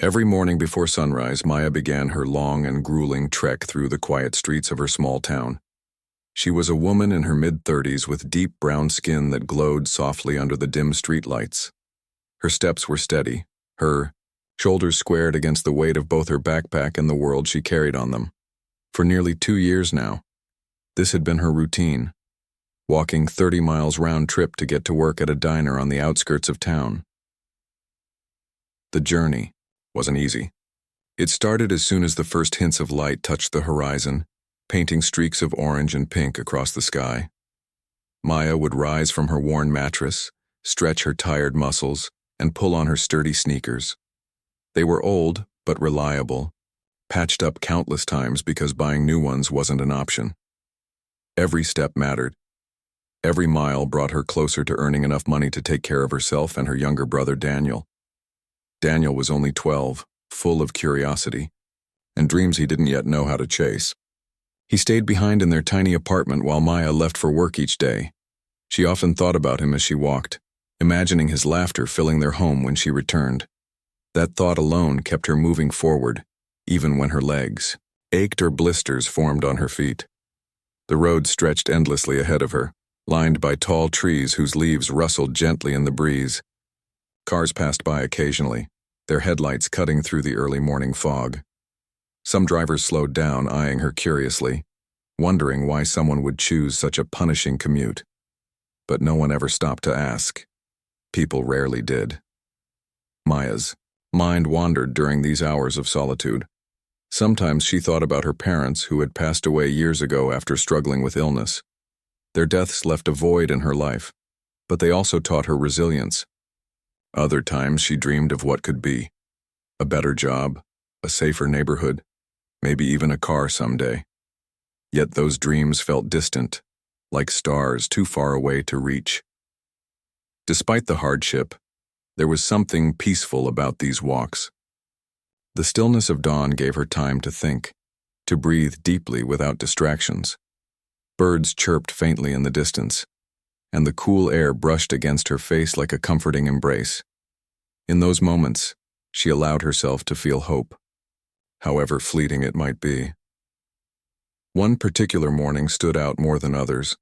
Every morning before sunrise, Maya began her long and grueling trek through the quiet streets of her small town. She was a woman in her mid-30s with deep brown skin that glowed softly under the dim streetlights. Her steps were steady, her shoulders squared against the weight of both her backpack and the world she carried on them. For nearly 2 years now, this had been her routine, walking 30 miles round trip to get to work at a diner on the outskirts of town. The journey wasn't easy. It started as soon as the first hints of light touched the horizon, painting streaks of orange and pink across the sky. Maya would rise from her worn mattress, stretch her tired muscles, and pull on her sturdy sneakers. They were old, but reliable, patched up countless times because buying new ones wasn't an option. Every step mattered. Every mile brought her closer to earning enough money to take care of herself and her younger brother Daniel. Daniel was only 12, full of curiosity, and dreams he didn't yet know how to chase. He stayed behind in their tiny apartment while Maya left for work each day. She often thought about him as she walked, imagining his laughter filling their home when she returned. That thought alone kept her moving forward, even when her legs ached or blisters formed on her feet. The road stretched endlessly ahead of her, lined by tall trees whose leaves rustled gently in the breeze. Cars passed by occasionally, their headlights cutting through the early morning fog. Some drivers slowed down, eyeing her curiously, wondering why someone would choose such a punishing commute. But no one ever stopped to ask. People rarely did. Maya's mind wandered during these hours of solitude. Sometimes she thought about her parents who had passed away years ago after struggling with illness. Their deaths left a void in her life, but they also taught her resilience. Other times she dreamed of what could be. A better job, a safer neighborhood, maybe even a car someday. Yet those dreams felt distant, like stars too far away to reach. Despite the hardship, there was something peaceful about these walks. The stillness of dawn gave her time to think, to breathe deeply without distractions. Birds chirped faintly in the distance, and the cool air brushed against her face like a comforting embrace. In those moments, she allowed herself to feel hope, however fleeting it might be. One particular morning stood out more than others.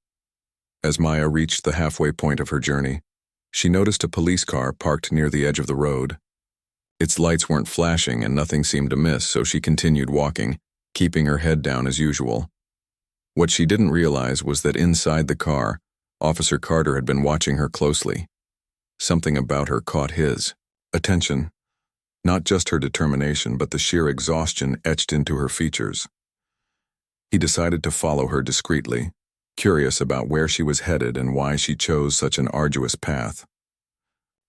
As Maya reached the halfway point of her journey, she noticed a police car parked near the edge of the road. Its lights weren't flashing and nothing seemed amiss, so she continued walking, keeping her head down as usual. What she didn't realize was that inside the car, Officer Carter had been watching her closely. Something about her caught his attention, not just her determination, but the sheer exhaustion etched into her features. He decided to follow her discreetly, curious about where she was headed and why she chose such an arduous path.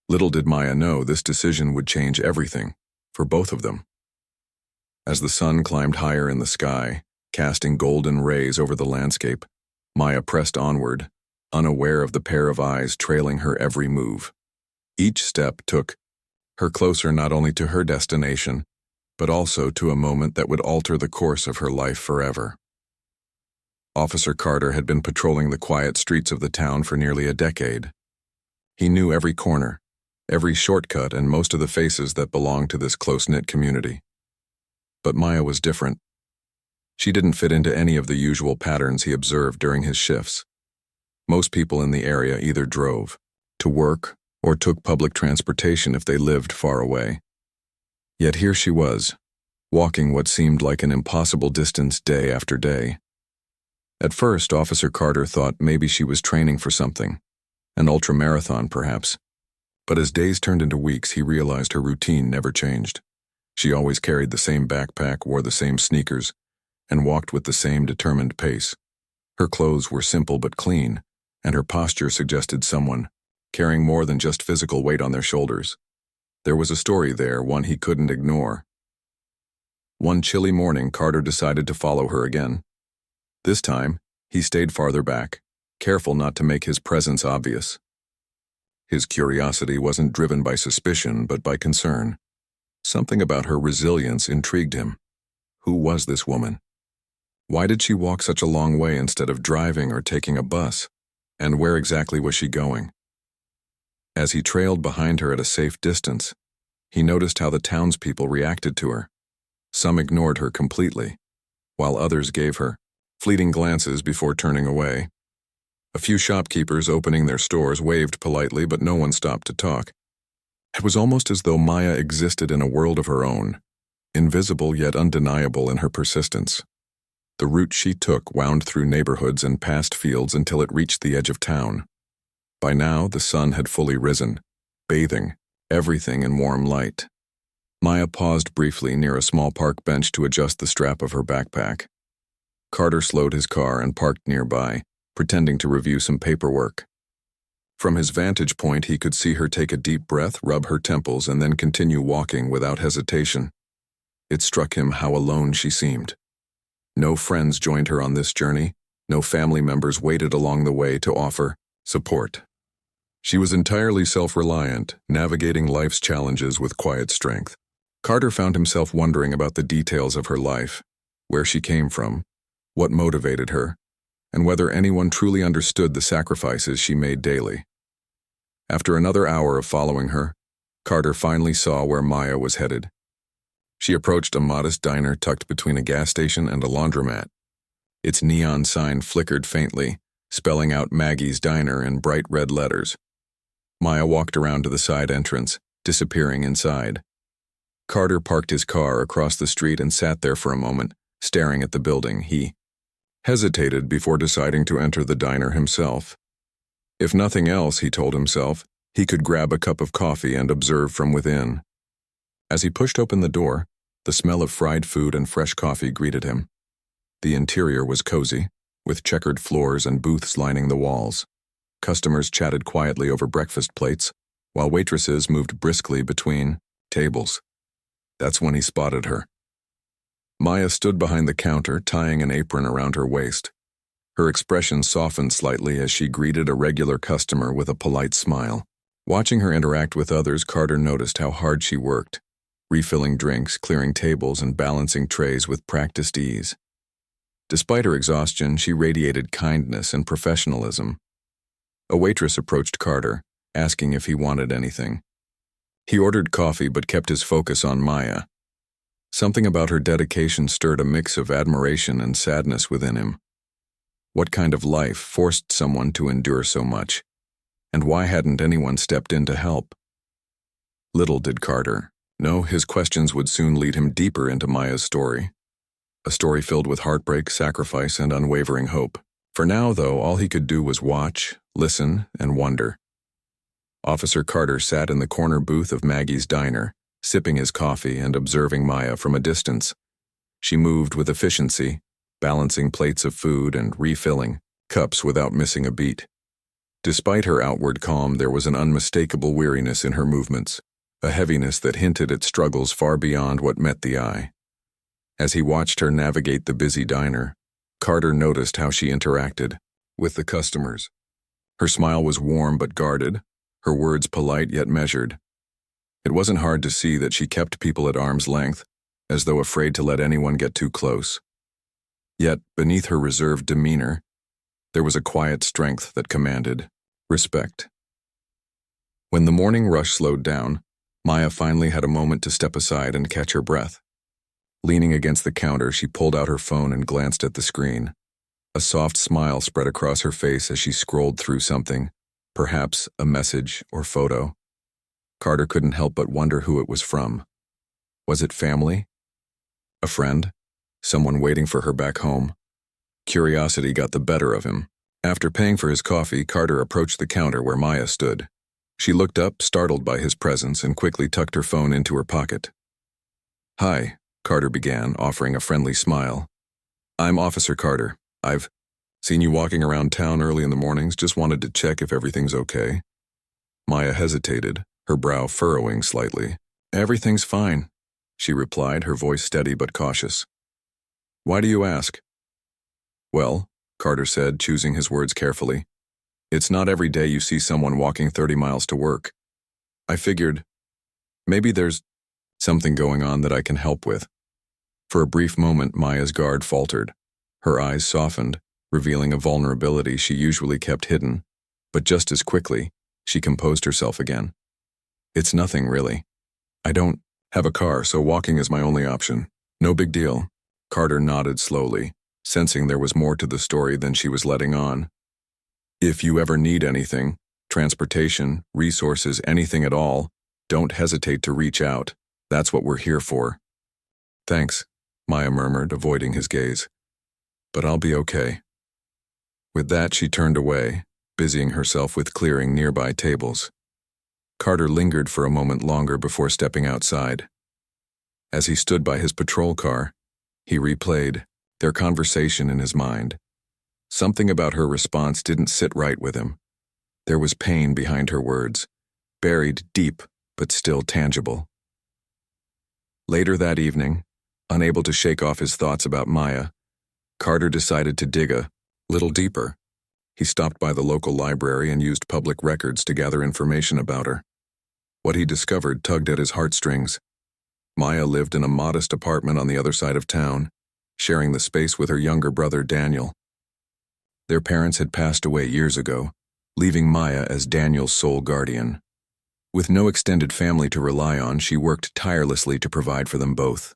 Little did Maya know this decision would change everything, for both of them. As the sun climbed higher in the sky, casting golden rays over the landscape, Maya pressed onward, unaware of the pair of eyes trailing her every move. Each step took her closer not only to her destination, but also to a moment that would alter the course of her life forever. Officer Carter had been patrolling the quiet streets of the town for nearly a decade. He knew every corner, every shortcut, and most of the faces that belonged to this close-knit community. But Maya was different. She didn't fit into any of the usual patterns he observed during his shifts. Most people in the area either drove to work or took public transportation if they lived far away. Yet here she was, walking what seemed like an impossible distance day after day. At first, Officer Carter thought maybe she was training for something, an ultramarathon perhaps. But as days turned into weeks, he realized her routine never changed. She always carried the same backpack, wore the same sneakers, and walked with the same determined pace. Her clothes were simple but clean, and her posture suggested someone carrying more than just physical weight on their shoulders. There was a story there, one he couldn't ignore. One chilly morning, Carter decided to follow her again. This time, he stayed farther back, careful not to make his presence obvious. His curiosity wasn't driven by suspicion, but by concern. Something about her resilience intrigued him. Who was this woman? Why did she walk such a long way instead of driving or taking a bus? And where exactly was she going? As he trailed behind her at a safe distance, He noticed how the townspeople reacted to her. Some ignored her completely, while others gave her fleeting glances before turning away. A few shopkeepers opening their stores waved politely, but no one stopped to talk. It was almost as though Maya existed in a world of her own, invisible yet undeniable in her persistence. The route she took wound through neighborhoods and past fields until it reached the edge of town. By now, the sun had fully risen, bathing everything in warm light. Maya paused briefly near a small park bench to adjust the strap of her backpack. Carter slowed his car and parked nearby, pretending to review some paperwork. From his vantage point, he could see her take a deep breath, rub her temples, and then continue walking without hesitation. It struck him how alone she seemed. No friends joined her on this journey. No family members waited along the way to offer support. She was entirely self-reliant, navigating life's challenges with quiet strength. Carter found himself wondering about the details of her life, where she came from, what motivated her, and whether anyone truly understood the sacrifices she made daily. After another hour of following her, Carter finally saw where Maya was headed. She approached a modest diner tucked between a gas station and a laundromat. Its neon sign flickered faintly, spelling out Maggie's Diner in bright red letters. Maya walked around to the side entrance, disappearing inside. Carter parked his car across the street and sat there for a moment, staring at the building. He hesitated before deciding to enter the diner himself. If nothing else, he told himself, he could grab a cup of coffee and observe from within. As he pushed open the door, the smell of fried food and fresh coffee greeted him. The interior was cozy, with checkered floors and booths lining the walls. Customers chatted quietly over breakfast plates, while waitresses moved briskly between tables. That's when he spotted her. Maya stood behind the counter, tying an apron around her waist. Her expression softened slightly as she greeted a regular customer with a polite smile. Watching her interact with others, Carter noticed how hard she worked, refilling drinks, clearing tables, and balancing trays with practiced ease. Despite her exhaustion, she radiated kindness and professionalism. A waitress approached Carter, asking if he wanted anything. He ordered coffee but kept his focus on Maya. Something about her dedication stirred a mix of admiration and sadness within him. What kind of life forced someone to endure so much? And why hadn't anyone stepped in to help? Little did Carter know his questions would soon lead him deeper into Maya's story. A story filled with heartbreak, sacrifice, and unwavering hope. For now, though, all he could do was watch, listen, and wonder. Officer Carter sat in the corner booth of Maggie's Diner, sipping his coffee and observing Maya from a distance. She moved with efficiency, balancing plates of food and refilling cups without missing a beat. Despite her outward calm, there was an unmistakable weariness in her movements, a heaviness that hinted at struggles far beyond what met the eye. As he watched her navigate the busy diner, Carter noticed how she interacted with the customers. Her smile was warm but guarded, her words polite yet measured. It wasn't hard to see that she kept people at arm's length, as though afraid to let anyone get too close. Yet, beneath her reserved demeanor, there was a quiet strength that commanded respect. When the morning rush slowed down, Maya finally had a moment to step aside and catch her breath. Leaning against the counter, she pulled out her phone and glanced at the screen. A soft smile spread across her face as she scrolled through something, perhaps a message or photo. Carter couldn't help but wonder who it was from. Was it family? A friend? Someone waiting for her back home? Curiosity got the better of him. After paying for his coffee, Carter approached the counter where Maya stood. She looked up, startled by his presence, and quickly tucked her phone into her pocket. "Hi," Carter began, offering a friendly smile. "I'm Officer Carter. I've seen you walking around town early in the mornings, just wanted to check if everything's okay." Maya hesitated, her brow furrowing slightly. "Everything's fine," she replied, her voice steady but cautious. "Why do you ask?" "Well," Carter said, choosing his words carefully, "it's not every day you see someone walking 30 miles to work. I figured maybe there's something going on that I can help with." For a brief moment, Maya's guard faltered. Her eyes softened, revealing a vulnerability she usually kept hidden, but just as quickly, she composed herself again. "It's nothing, really. I don't have a car, so walking is my only option. No big deal. Carter nodded slowly, sensing there was more to the story than she was letting on. If you ever need anything, transportation, resources, anything at all, don't hesitate to reach out. That's what we're here for. Thanks, Maya murmured, avoiding his gaze. But I'll be okay. With that, she turned away, busying herself with clearing nearby tables. Carter lingered for a moment longer before stepping outside. As he stood by his patrol car, he replayed their conversation in his mind. Something about her response didn't sit right with him. There was pain behind her words, buried deep but still tangible. Later that evening, unable to shake off his thoughts about Maya, Carter decided to dig a little deeper. He stopped by the local library and used public records to gather information about her. What he discovered tugged at his heartstrings. Maya lived in a modest apartment on the other side of town, sharing the space with her younger brother Daniel. Their parents had passed away years ago, leaving Maya as Daniel's sole guardian. With no extended family to rely on, she worked tirelessly to provide for them both.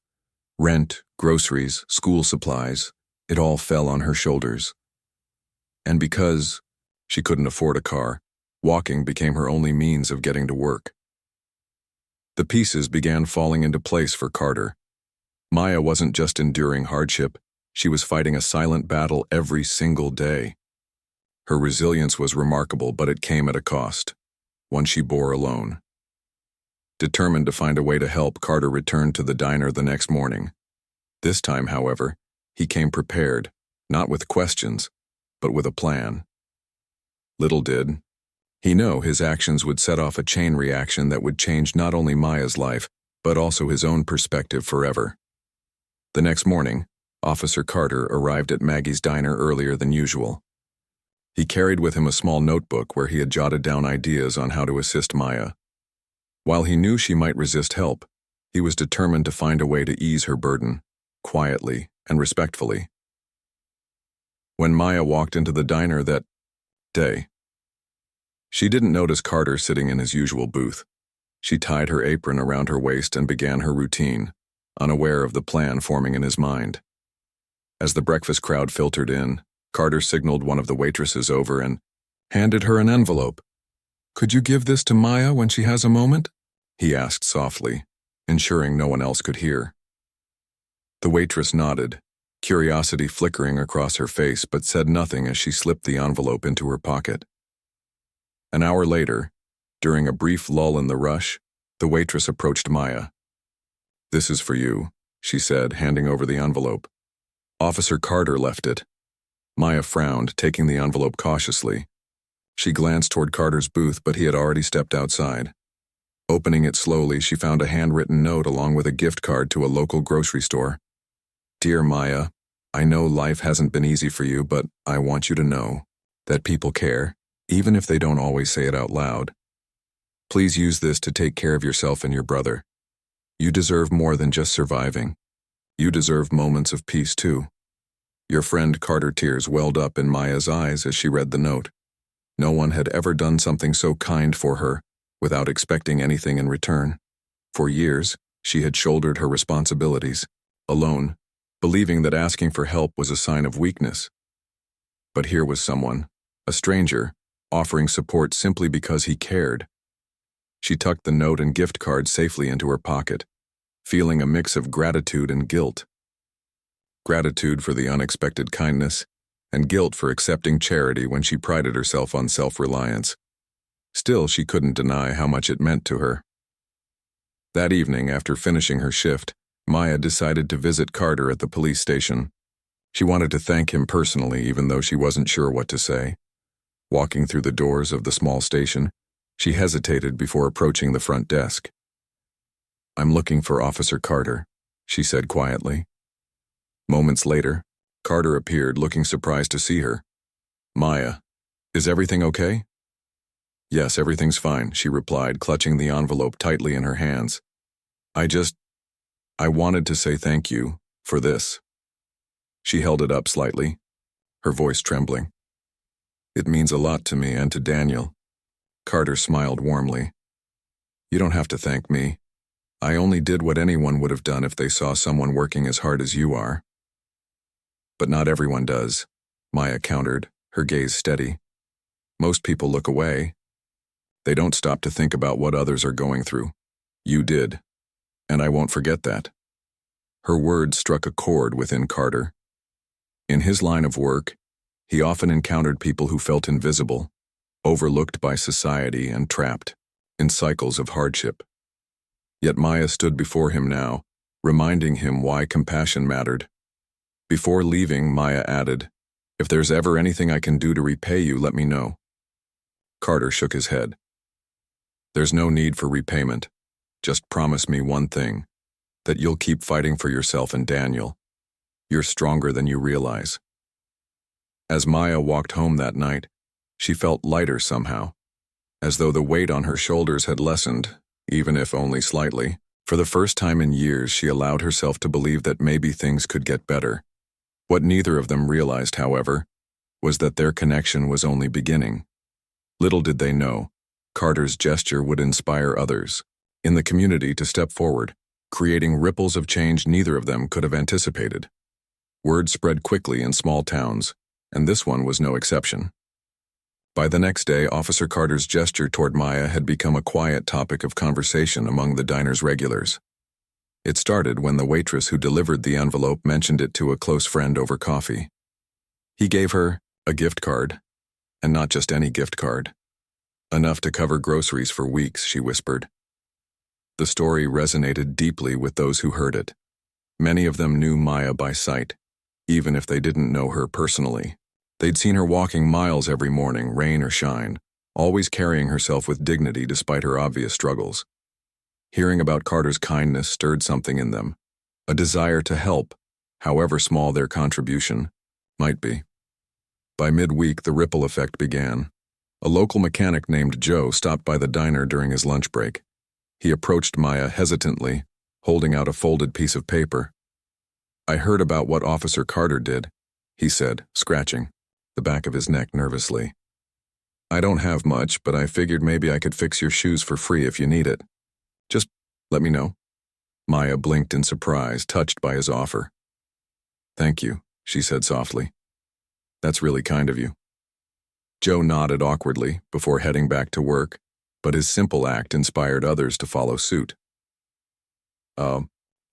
Rent, groceries, school supplies, it all fell on her shoulders. And because she couldn't afford a car, walking became her only means of getting to work. The pieces began falling into place for Carter. Maya wasn't just enduring hardship, she was fighting a silent battle every single day. Her resilience was remarkable, but it came at a cost, one she bore alone. Determined to find a way to help, Carter returned to the diner the next morning. This time, however, he came prepared, not with questions, but with a plan. Little did he know his actions would set off a chain reaction that would change not only Maya's life, but also his own perspective forever. The next morning, Officer Carter arrived at Maggie's diner earlier than usual. He carried with him a small notebook where he had jotted down ideas on how to assist Maya. While he knew she might resist help, he was determined to find a way to ease her burden, quietly and respectfully. When Maya walked into the diner that day, she didn't notice Carter sitting in his usual booth. She tied her apron around her waist and began her routine, unaware of the plan forming in his mind. As the breakfast crowd filtered in, Carter signaled one of the waitresses over and handed her an envelope. "Could you give this to Maya when she has a moment?" he asked softly, ensuring no one else could hear. The waitress nodded, curiosity flickering across her face, but said nothing as she slipped the envelope into her pocket. An hour later, during a brief lull in the rush, the waitress approached Maya. "This is for you," she said, handing over the envelope. Officer Carter left it. Maya frowned, taking the envelope cautiously. She glanced toward Carter's booth, but he had already stepped outside. Opening it slowly, she found a handwritten note along with a gift card to a local grocery store. "Dear Maya, I know life hasn't been easy for you, but I want you to know that people care, even if they don't always say it out loud. Please use this to take care of yourself and your brother. You deserve more than just surviving. You deserve moments of peace too." Your friend Carter. Tears welled up in Maya's eyes as she read the note. No one had ever done something so kind for her, without expecting anything in return. For years, she had shouldered her responsibilities, alone, believing that asking for help was a sign of weakness. But here was someone, a stranger, offering support simply because he cared. She tucked the note and gift card safely into her pocket, feeling a mix of gratitude and guilt. Gratitude for the unexpected kindness, and guilt for accepting charity when she prided herself on self-reliance. Still, she couldn't deny how much it meant to her. That evening, after finishing her shift, Maya decided to visit Carter at the police station. She wanted to thank him personally, even though she wasn't sure what to say. Walking through the doors of the small station, she hesitated before approaching the front desk. "I'm looking for Officer Carter," she said quietly. Moments later, Carter appeared, looking surprised to see her. "Maya, is everything okay?" "Yes, everything's fine," she replied, clutching the envelope tightly in her hands. I wanted to say thank you for this." She held it up slightly, her voice trembling. "It means a lot to me and to Daniel." Carter smiled warmly. "You don't have to thank me. I only did what anyone would have done if they saw someone working as hard as you are. But not everyone does, Maya countered, her gaze steady. Most people look away. They don't stop to think about what others are going through. You did, and I won't forget that. Her words struck a chord within Carter. In his line of work, he often encountered people who felt invisible, overlooked by society and trapped in cycles of hardship. Yet Maya stood before him now, reminding him why compassion mattered. Before leaving, Maya added, "If there's ever anything I can do to repay you, let me know." Carter shook his head. "There's no need for repayment. Just promise me one thing, that you'll keep fighting for yourself and Daniel. You're stronger than you realize." As Maya walked home that night, she felt lighter somehow, as though the weight on her shoulders had lessened, even if only slightly. For the first time in years, she allowed herself to believe that maybe things could get better. What neither of them realized, however, was that their connection was only beginning. Little did they know, Carter's gesture would inspire others in the community to step forward, creating ripples of change neither of them could have anticipated. Word spread quickly in small towns, and this one was no exception. By the next day, Officer Carter's gesture toward Maya had become a quiet topic of conversation among the diner's regulars. It started when the waitress who delivered the envelope mentioned it to a close friend over coffee. He gave her a gift card, and not just any gift card. "Enough to cover groceries for weeks," she whispered. The story resonated deeply with those who heard it. Many of them knew Maya by sight, even if they didn't know her personally. They'd seen her walking miles every morning, rain or shine, always carrying herself with dignity despite her obvious struggles. Hearing about Carter's kindness stirred something in them, a desire to help, however small their contribution might be. By midweek, the ripple effect began. A local mechanic named Joe stopped by the diner during his lunch break. He approached Maya hesitantly, holding out a folded piece of paper. "I heard about what Officer Carter did," he said, scratching the back of his neck nervously. "I don't have much, but I figured maybe I could fix your shoes for free if you need it. Just let me know." Maya blinked in surprise, touched by his offer. "Thank you," she said softly. "That's really kind of you." Joe nodded awkwardly before heading back to work, but his simple act inspired others to follow suit. A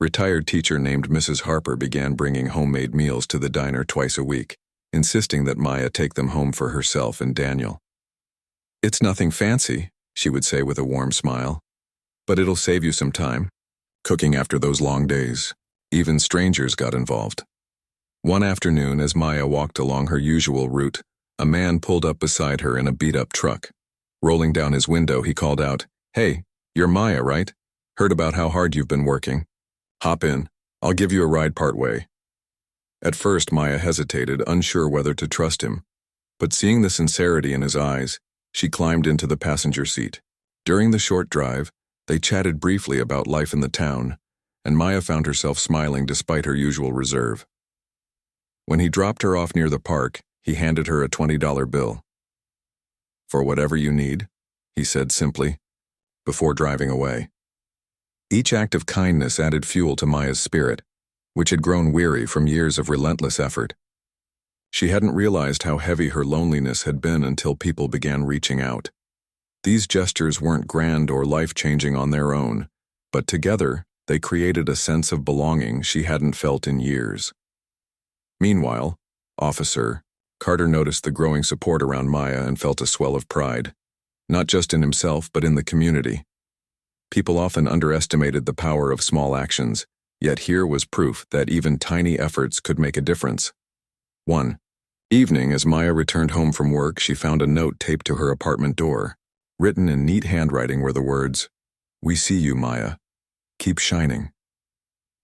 retired teacher named Mrs. Harper began bringing homemade meals to the diner twice a week, insisting that Maya take them home for herself and Daniel. "It's nothing fancy," she would say with a warm smile, "but it'll save you some time cooking after those long days." Even strangers got involved. One afternoon, as Maya walked along her usual route, a man pulled up beside her in a beat-up truck. Rolling down his window, he called out, "Hey, you're Maya, right? Heard about how hard you've been working. Hop in. I'll give you a ride part way." At first, Maya hesitated, unsure whether to trust him. But seeing the sincerity in his eyes, she climbed into the passenger seat. During the short drive, they chatted briefly about life in the town, and Maya found herself smiling despite her usual reserve. When he dropped her off near the park, he handed her a $20 bill. "For whatever you need," he said simply, before driving away. Each act of kindness added fuel to Maya's spirit, which had grown weary from years of relentless effort. She hadn't realized how heavy her loneliness had been until people began reaching out. These gestures weren't grand or life-changing on their own, but together they created a sense of belonging she hadn't felt in years. Meanwhile, Officer Carter noticed the growing support around Maya and felt a swell of pride, not just in himself but in the community. People often underestimated the power of small actions, yet here was proof that even tiny efforts could make a difference. One evening, as Maya returned home from work, she found a note taped to her apartment door. Written in neat handwriting were the words, "We see you, Maya. Keep shining."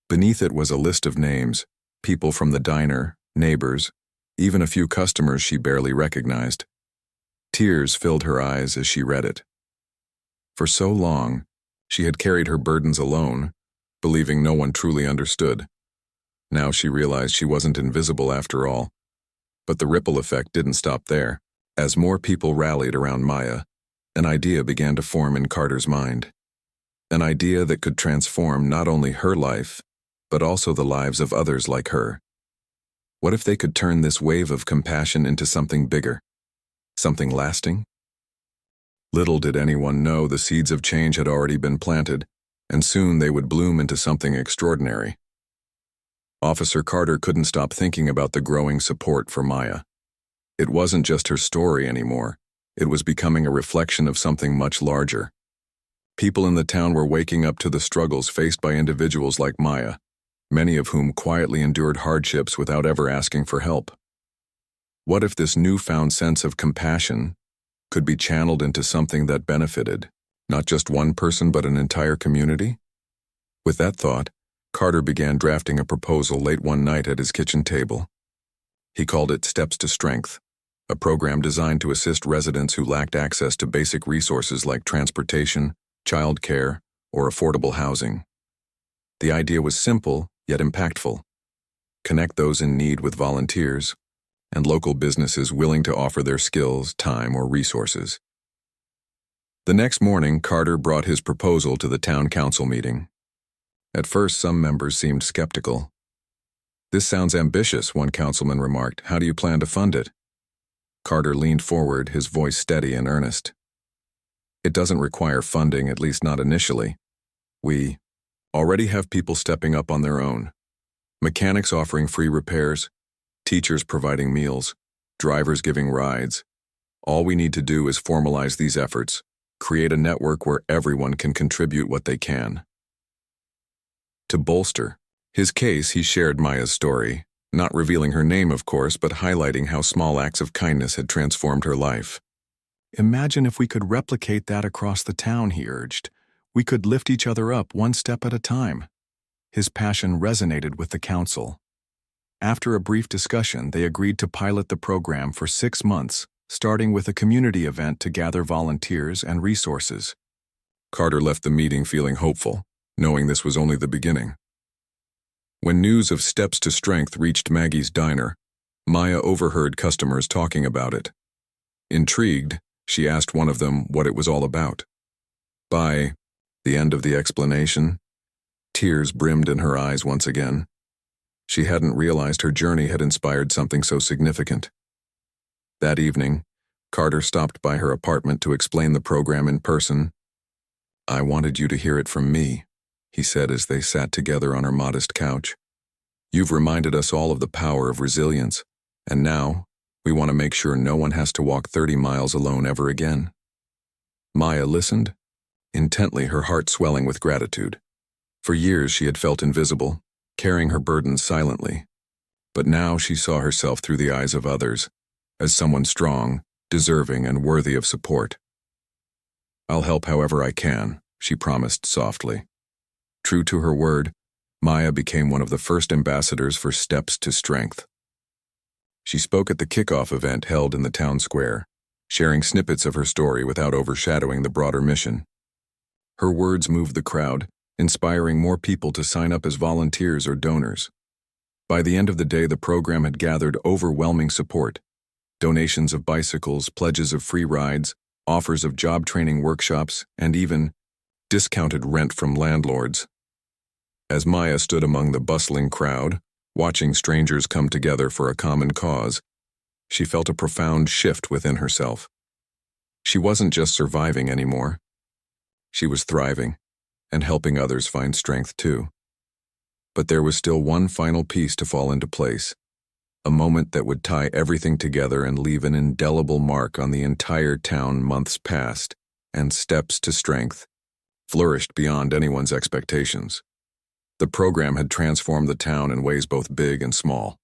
Beneath it was a list of names, people from the diner, neighbors, even a few customers she barely recognized. Tears filled her eyes as she read it. For so long, she had carried her burdens alone, believing no one truly understood. Now she realized she wasn't invisible after all. But the ripple effect didn't stop there. As more people rallied around Maya, an idea began to form in Carter's mind. An idea that could transform not only her life, but also the lives of others like her. What if they could turn this wave of compassion into something bigger, something lasting? Little did anyone know the seeds of change had already been planted, and soon they would bloom into something extraordinary. Officer Carter couldn't stop thinking about the growing support for Maya. It wasn't just her story anymore. It was becoming a reflection of something much larger. People in the town were waking up to the struggles faced by individuals like Maya, many of whom quietly endured hardships without ever asking for help. What if this newfound sense of compassion could be channeled into something that benefited not just one person but an entire community? With that thought, Carter began drafting a proposal late one night at his kitchen table. He called it Steps to Strength, a program designed to assist residents who lacked access to basic resources like transportation, child care, or affordable housing. The idea was simple, yet impactful. Connect those in need with volunteers and local businesses willing to offer their skills, time, or resources. The next morning, Carter brought his proposal to the town council meeting. At first, some members seemed skeptical. "This sounds ambitious," one councilman remarked. "How do you plan to fund it?" Carter leaned forward, his voice steady and earnest. "It doesn't require funding, at least not initially. We already have people stepping up on their own. Mechanics offering free repairs, teachers providing meals, drivers giving rides. All we need to do is formalize these efforts, create a network where everyone can contribute what they can." To bolster his case, he shared Maya's story, not revealing her name, of course, but highlighting how small acts of kindness had transformed her life. "Imagine if we could replicate that across the town," he urged. "We could lift each other up one step at a time." His passion resonated with the council. After a brief discussion, they agreed to pilot the program for 6 months, starting with a community event to gather volunteers and resources. Carter left the meeting feeling hopeful, knowing this was only the beginning. When news of Steps to Strength reached Maggie's diner, Maya overheard customers talking about it. Intrigued, she asked one of them what it was all about. By the end of the explanation, tears brimmed in her eyes once again. She hadn't realized her journey had inspired something so significant. That evening, Carter stopped by her apartment to explain the program in person. "I wanted you to hear it from me," he said as they sat together on her modest couch. "You've reminded us all of the power of resilience, and now we want to make sure no one has to walk 30 miles alone ever again." Maya listened, intently, her heart swelling with gratitude. For years she had felt invisible, carrying her burdens silently. But now she saw herself through the eyes of others, as someone strong, deserving, and worthy of support. "I'll help however I can," she promised softly. True to her word, Maya became one of the first ambassadors for Steps to Strength. She spoke at the kickoff event held in the town square, sharing snippets of her story without overshadowing the broader mission. Her words moved the crowd, inspiring more people to sign up as volunteers or donors. By the end of the day, the program had gathered overwhelming support: donations of bicycles, pledges of free rides, offers of job training workshops, and even discounted rent from landlords. As Maya stood among the bustling crowd, watching strangers come together for a common cause, she felt a profound shift within herself. She wasn't just surviving anymore. She was thriving, and helping others find strength too. But there was still one final piece to fall into place, a moment that would tie everything together and leave an indelible mark on the entire town. Months passed, and Steps to Strength flourished beyond anyone's expectations. The program had transformed the town in ways both big and small.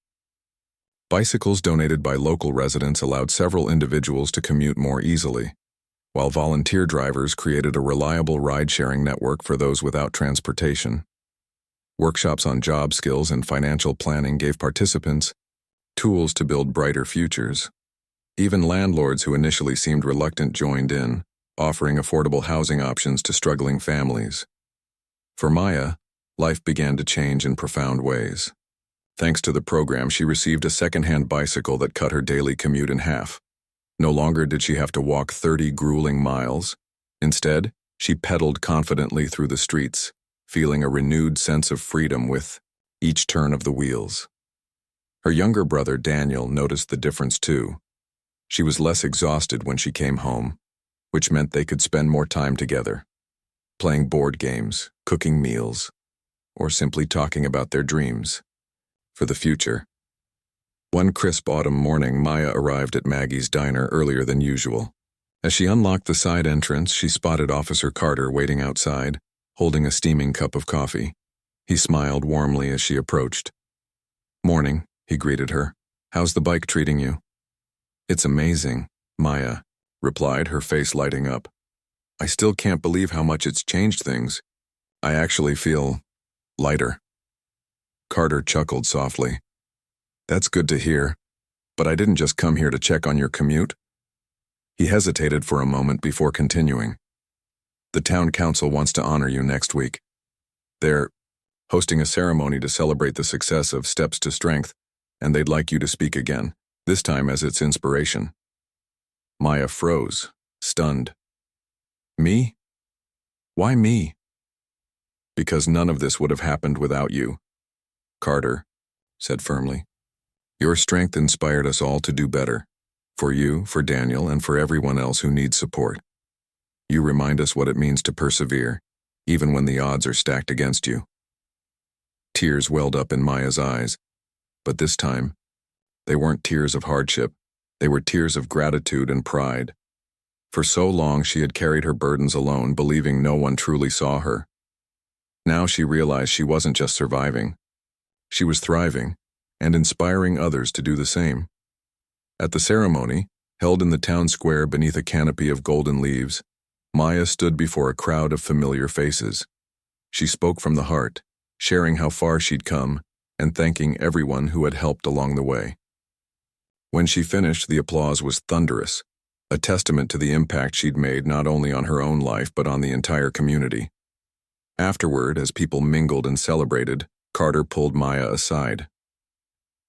Bicycles donated by local residents allowed several individuals to commute more easily, while volunteer drivers created a reliable ride-sharing network for those without transportation. Workshops on job skills and financial planning gave participants tools to build brighter futures. Even landlords who initially seemed reluctant joined in, offering affordable housing options to struggling families. For Maya, life began to change in profound ways. Thanks to the program, she received a second-hand bicycle that cut her daily commute in half. No longer did she have to walk 30 grueling miles. Instead, She pedaled confidently through the streets, feeling a renewed sense of freedom with each turn of the wheels. Her younger brother, Daniel, noticed the difference too. She was less exhausted when she came home, which meant they could spend more time together, playing board games, cooking meals, or simply talking about their dreams for the future. One crisp autumn morning, Maya arrived at Maggie's diner earlier than usual. As she unlocked the side entrance, she spotted Officer Carter waiting outside, holding a steaming cup of coffee. He smiled warmly as she approached. "Morning," he greeted her. "How's the bike treating you?" "It's amazing," Maya replied, her face lighting up. "I still can't believe how much it's changed things. I actually feel lighter." Carter chuckled softly. "That's good to hear, but I didn't just come here to check on your commute." He hesitated for a moment before continuing. "The town council wants to honor you next week. They're hosting a ceremony to celebrate the success of Steps to Strength, and they'd like you to speak again, this time as its inspiration." Maya froze, stunned. "Me? Why me?" "Because none of this would have happened without you," Carter said firmly. "Your strength inspired us all to do better. For you, for Daniel, and for everyone else who needs support. You remind us what it means to persevere, even when the odds are stacked against you." Tears welled up in Maya's eyes, but this time, they weren't tears of hardship. They were tears of gratitude and pride. For so long she had carried her burdens alone, believing no one truly saw her. Now she realized she wasn't just surviving. She was thriving and inspiring others to do the same. At the ceremony, held in the town square beneath a canopy of golden leaves, Maya stood before a crowd of familiar faces. She spoke from the heart, sharing how far she'd come and thanking everyone who had helped along the way. When she finished, the applause was thunderous, a testament to the impact she'd made not only on her own life but on the entire community. Afterward, as people mingled and celebrated, Carter pulled Maya aside.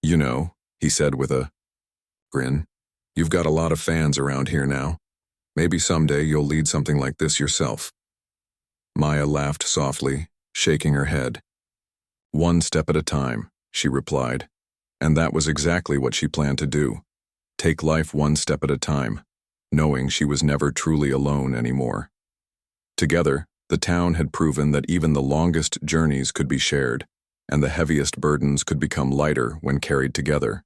"You know," he said with a grin, "you've got a lot of fans around here now. Maybe someday you'll lead something like this yourself." Maya laughed softly, shaking her head. "One step at a time," she replied, and that was exactly what she planned to do. Take life one step at a time, knowing she was never truly alone anymore. Together, the town had proven that even the longest journeys could be shared, and the heaviest burdens could become lighter when carried together.